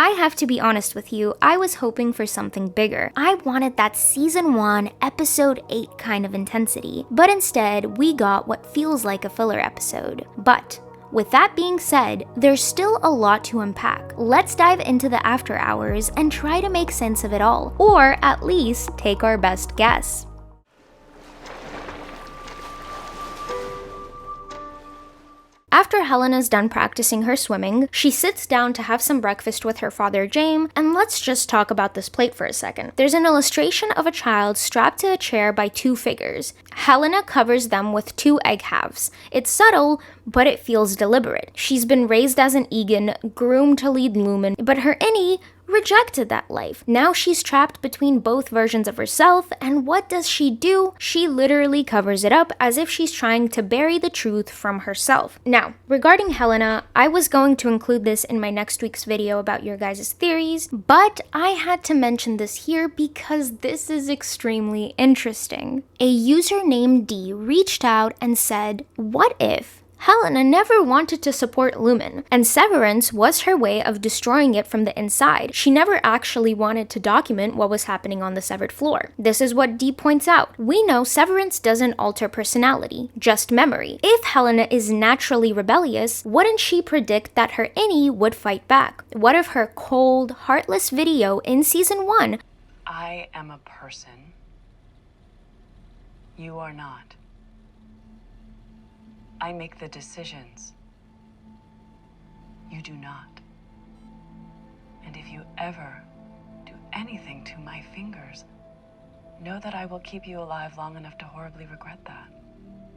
I have to be honest with you, I was hoping for something bigger. I wanted that season 1, episode 8 kind of intensity, but instead we got what feels like a filler episode. But with that being said, there's still a lot to unpack. Let's dive into the after hours and try to make sense of it all, or at least take our best guess. After Helena's done practicing her swimming, she sits down to have some breakfast with her father James, and let's just talk about this plate for a second. There's an illustration of a child strapped to a chair by 2 figures. Helena covers them with 2 egg halves. It's subtle, but it feels deliberate. She's been raised as an Egan, groomed to lead Lumen, but her innie rejected that life. Now she's trapped between both versions of herself, and what does she do? She literally covers it up as if she's trying to bury the truth from herself. Now, regarding Helena, I was going to include this in my next week's video about your guys' theories, but I had to mention this here because this is extremely interesting. A user named D reached out and said, what if Helena never wanted to support Lumen, and Severance was her way of destroying it from the inside? She never actually wanted to document what was happening on the severed floor. This is what D points out. We know Severance doesn't alter personality, just memory. If Helena is naturally rebellious, wouldn't she predict that her innie would fight back? What if her cold, heartless video in season 1? I am a person. You are not. I make the decisions. You do not. And if you ever do anything to my fingers, know that I will keep you alive long enough to horribly regret that.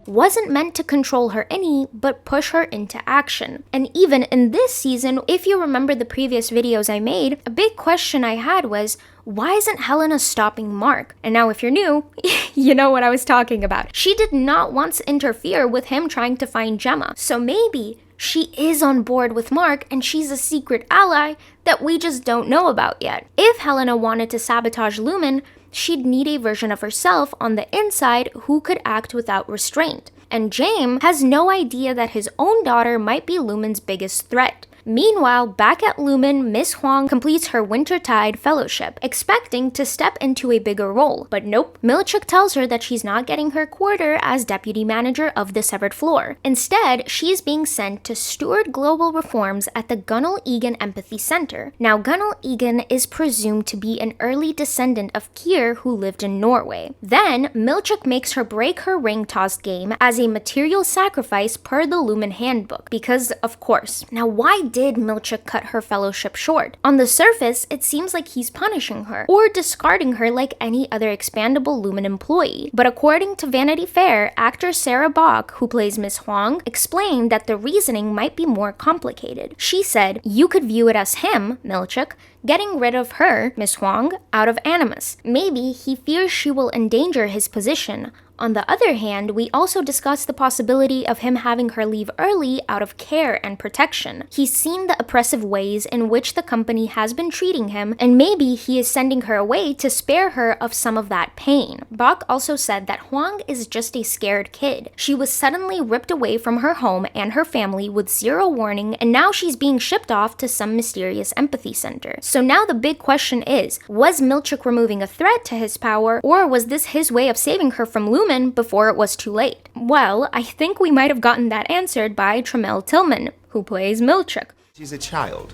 Wasn't meant to control her innie, but push her into action. And even in this season, if you remember the previous videos I made, a big question I had was, why isn't Helena stopping Mark? And now if you're new, you know what I was talking about. She did not want to interfere with him trying to find Gemma. So maybe she is on board with Mark and she's a secret ally that we just don't know about yet. If Helena wanted to sabotage Lumen, she'd need a version of herself on the inside who could act without restraint. And James has no idea that his own daughter might be Lumen's biggest threat. Meanwhile, back at Lumen, Miss Huang completes her Wintertide Fellowship, expecting to step into a bigger role. But nope, Milchuk tells her that she's not getting her quarter as deputy manager of the severed floor. Instead, she's being sent to steward global reforms at the Gunnel Egan Empathy Center. Now, Gunnel Egan is presumed to be an early descendant of Kier who lived in Norway. Then, Milchuk makes her break her ring toss game as a material sacrifice per the Lumen handbook, because of course. Now, why did Milchuk cut her fellowship short? On the surface, it seems like he's punishing her, or discarding her like any other expandable Lumen employee. But according to Vanity Fair, actor Sarah Bach, who plays Miss Huang, explained that the reasoning might be more complicated. She said, you could view it as him, Milchuk, getting rid of her, Miss Huang, out of animus. Maybe he fears she will endanger his position. On the other hand, we also discussed the possibility of him having her leave early out of care and protection. He's seen the oppressive ways in which the company has been treating him, and maybe he is sending her away to spare her of some of that pain. Bach also said that Huang is just a scared kid. She was suddenly ripped away from her home and her family with zero warning, and now she's being shipped off to some mysterious empathy center. So now the big question is, was Milchuk removing a threat to his power, or was this his way of saving her from Lumen before it was too late? Well, I think we might have gotten that answered by Tremel Tillman, who plays Milchuk. She's a child,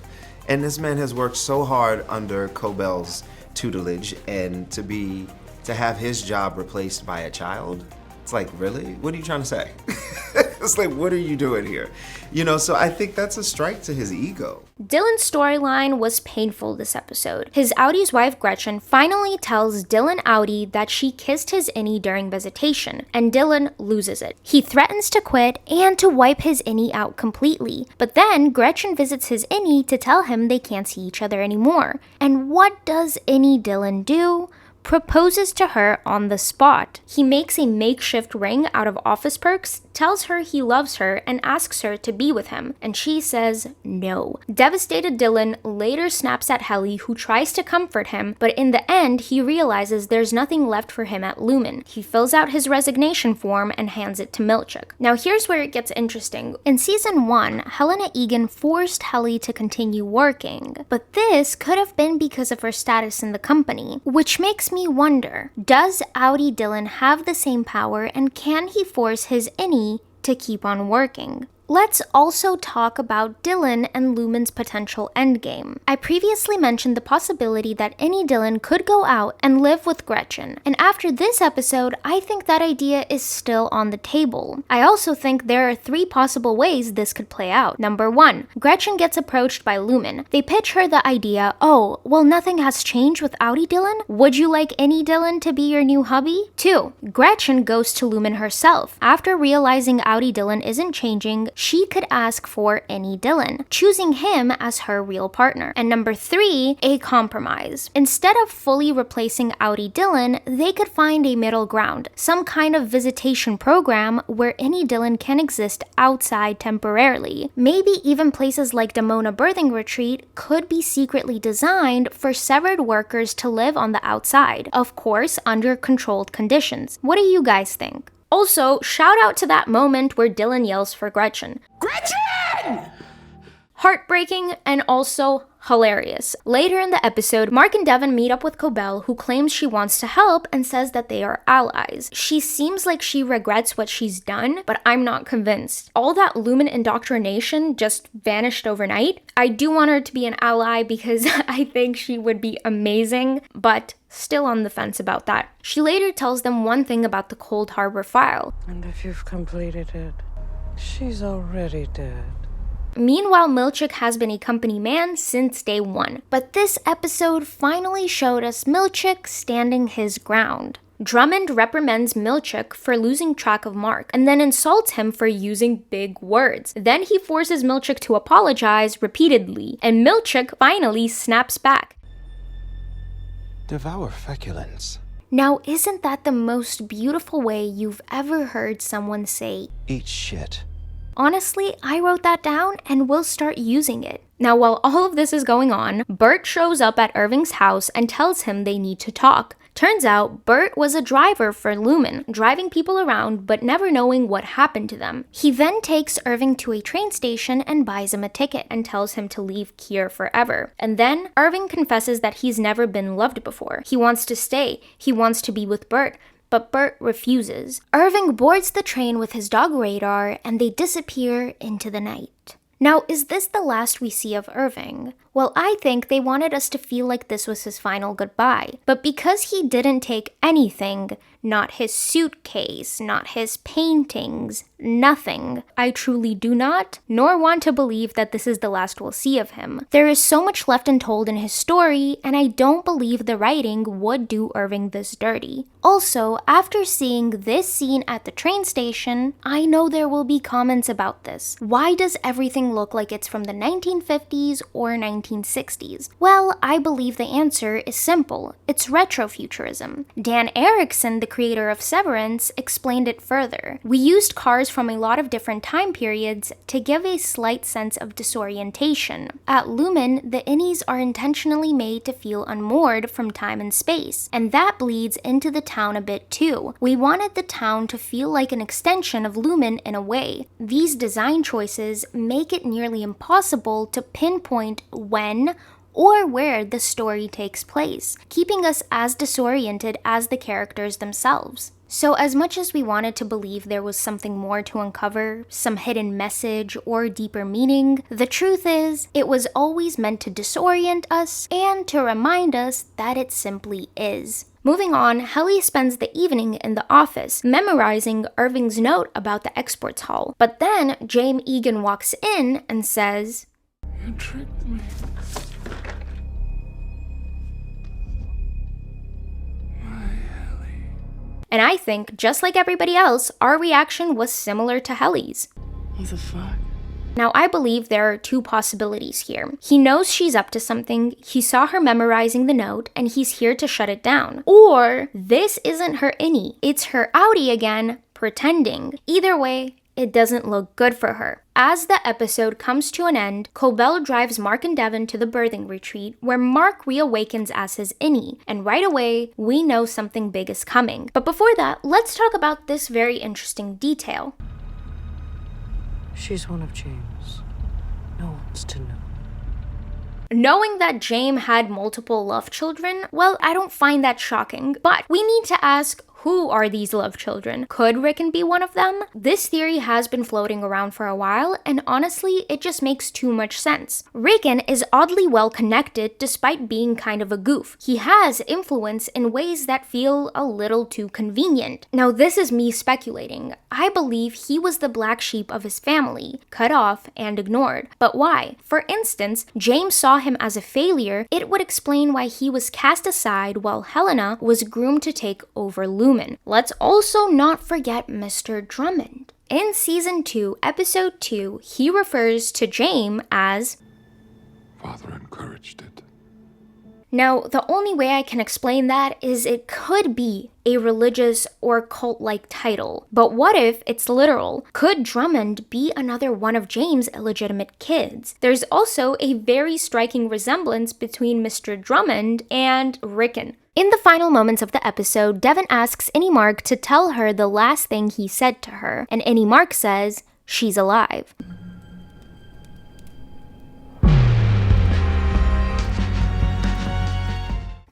and this man has worked so hard under Cobel's tutelage, and to have his job replaced by a child, it's like, really? What are you trying to say? It's like, what are you doing here? You know, so I think that's a strike to his ego. Dylan's storyline was painful this episode. His Audi's wife Gretchen finally tells Dylan Audi that she kissed his innie during visitation, and Dylan loses it. He threatens to quit and to wipe his innie out completely, but then Gretchen visits his innie to tell him they can't see each other anymore. And what does innie Dylan do? Proposes to her on the spot. He makes a makeshift ring out of office perks, tells her he loves her and asks her to be with him, and she says no. Devastated Dylan later snaps at Helly, who tries to comfort him, but in the end, he realizes there's nothing left for him at Lumen. He fills out his resignation form and hands it to Milchick. Now here's where it gets interesting. In season 1, Helena Egan forced Helly to continue working, but this could have been because of her status in the company, which makes me wonder, does Outie Dylan have the same power, and can he force his innie to keep on working? Let's also talk about Dylan and Lumen's potential endgame. I previously mentioned the possibility that any Dylan could go out and live with Gretchen, and after this episode, I think that idea is still on the table. I also think there are 3 possible ways this could play out. Number 1, Gretchen gets approached by Lumen. They pitch her the idea, oh, well, nothing has changed with Outie Dylan? Would you like any Dylan to be your new hubby? 2, Gretchen goes to Lumen herself. After realizing Outie Dylan isn't changing, she could ask for any Dylan, choosing him as her real partner. And number 3, a compromise. Instead of fully replacing Outie Dylan, they could find a middle ground, some kind of visitation program where any Dylan can exist outside temporarily. Maybe even places like Damona Birthing Retreat could be secretly designed for severed workers to live on the outside, of course under controlled conditions. What do you guys think? Also, shout out to that moment where Dylan yells for Gretchen. Gretchen! Heartbreaking and also hilarious. Later in the episode, Mark and Devin meet up with Cobel, who claims she wants to help and says that they are allies. She seems like she regrets what she's done, but I'm not convinced. All that Lumen indoctrination just vanished overnight. I do want her to be an ally because I think she would be amazing, but still on the fence about that. She later tells them one thing about the Cold Harbor file. And if you've completed it, she's already dead. Meanwhile, Milchick has been a company man since day 1, but this episode finally showed us Milchick standing his ground. Drummond reprimands Milchick for losing track of Mark, and then insults him for using big words. Then he forces Milchick to apologize repeatedly, and Milchick finally snaps back. Devour feculence. Now, isn't that the most beautiful way you've ever heard someone say, Eat shit? Honestly, I wrote that down and will start using it. Now, while all of this is going on, Bert shows up at Irving's house and tells him they need to talk. Turns out, Bert was a driver for Lumen, driving people around but never knowing what happened to them. He then takes Irving to a train station and buys him a ticket and tells him to leave Kier forever. And then, Irving confesses that he's never been loved before. He wants to stay. He wants to be with Bert. But Bert refuses. Irving boards the train with his dog Radar, and they disappear into the night. Now, is this the last we see of Irving? Well, I think they wanted us to feel like this was his final goodbye. But because he didn't take anything, not his suitcase, not his paintings, nothing, I truly do not, nor want to believe that this is the last we'll see of him. There is so much left untold in his story, and I don't believe the writing would do Irving this dirty. Also, after seeing this scene at the train station, I know there will be comments about this. Why does everything look like it's from the 1950s or 1960s? Well, I believe the answer is simple. It's retrofuturism. Dan Erickson, the creator of Severance, explained it further. We used cars from a lot of different time periods to give a slight sense of disorientation. At Lumen, the innies are intentionally made to feel unmoored from time and space, and that bleeds into the town a bit too. We wanted the town to feel like an extension of Lumen in a way. These design choices make it nearly impossible to pinpoint when or where the story takes place, keeping us as disoriented as the characters themselves. So as much as we wanted to believe there was something more to uncover, some hidden message or deeper meaning, the truth is, it was always meant to disorient us and to remind us that it simply is. Moving on, Helly spends the evening in the office, memorizing Irving's note about the exports hall. But then, James Egan walks in and says, You tricked me. And I think, just like everybody else, our reaction was similar to Helly's. What the fuck? Now, I believe there are 2 possibilities here. He knows she's up to something, he saw her memorizing the note, and he's here to shut it down. Or, this isn't her innie, it's her outie again, pretending. Either way, it doesn't look good for her. As the episode comes to an end, Cobel drives Mark and Devon to the birthing retreat, where Mark reawakens as his innie, and right away, we know something big is coming. But before that, let's talk about this very interesting detail. She's one of James. No one's to know. Knowing that James had multiple love children, well, I don't find that shocking, but we need to ask, who are these love children? Could Rickon be one of them? This theory has been floating around for a while, and honestly, it just makes too much sense. Rickon is oddly well connected despite being kind of a goof. He has influence in ways that feel a little too convenient. Now, this is me speculating. I believe he was the black sheep of his family, cut off and ignored. But why? For instance, James saw him as a failure. It would explain why he was cast aside while Helena was groomed to take over Lumen. Let's also not forget Mr. Drummond. In Season 2, Episode 2, he refers to James as Father encouraged it. Now, the only way I can explain that is it could be a religious or cult-like title. But what if it's literal? Could Drummond be another one of James' illegitimate kids? There's also a very striking resemblance between Mr. Drummond and Rickon. In the final moments of the episode, Devon asks Innie Mark to tell her the last thing he said to her, and Innie Mark says, she's alive.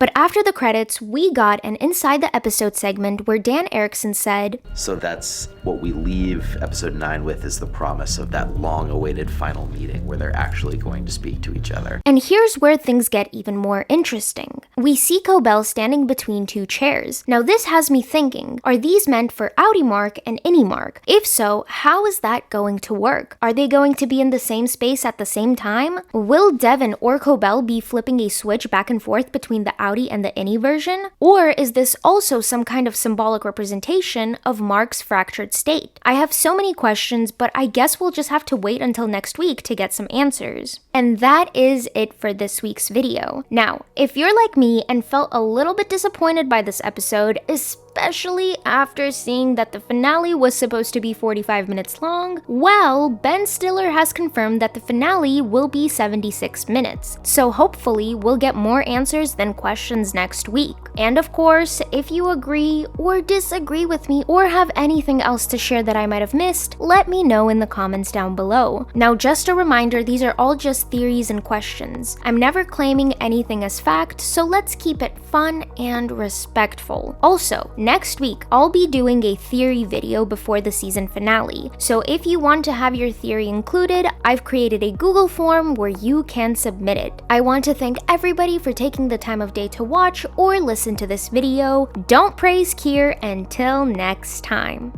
But after the credits, we got an Inside the Episode segment where Dan Erickson said, So that's what we leave episode 9 with, is the promise of that long-awaited final meeting where they're actually going to speak to each other. And here's where things get even more interesting. We see Cobel standing between two chairs. Now this has me thinking, are these meant for Outie Mark and Innie Mark? If so, how is that going to work? Are they going to be in the same space at the same time? Will Devon or Cobel be flipping a switch back and forth between the Outie and the Innie version? Or is this also some kind of symbolic representation of Mark's fractured state? I have so many questions, but I guess we'll just have to wait until next week to get some answers. And that is it for this week's video. Now, if you're like me and felt a little bit disappointed by this episode, especially after seeing that the finale was supposed to be 45 minutes long, well, Ben Stiller has confirmed that the finale will be 76 minutes. So hopefully we'll get more answers than questions next week. And of course, if you agree or disagree with me or have anything else to share that I might have missed, let me know in the comments down below. Now, just a reminder, these are all just theories and questions. I'm never claiming anything as fact, so let's keep it fun and respectful. Also, next week, I'll be doing a theory video before the season finale. So if you want to have your theory included, I've created a Google form where you can submit it. I want to thank everybody for taking the time of day to watch or listen to this video. Don't praise Kier until next time.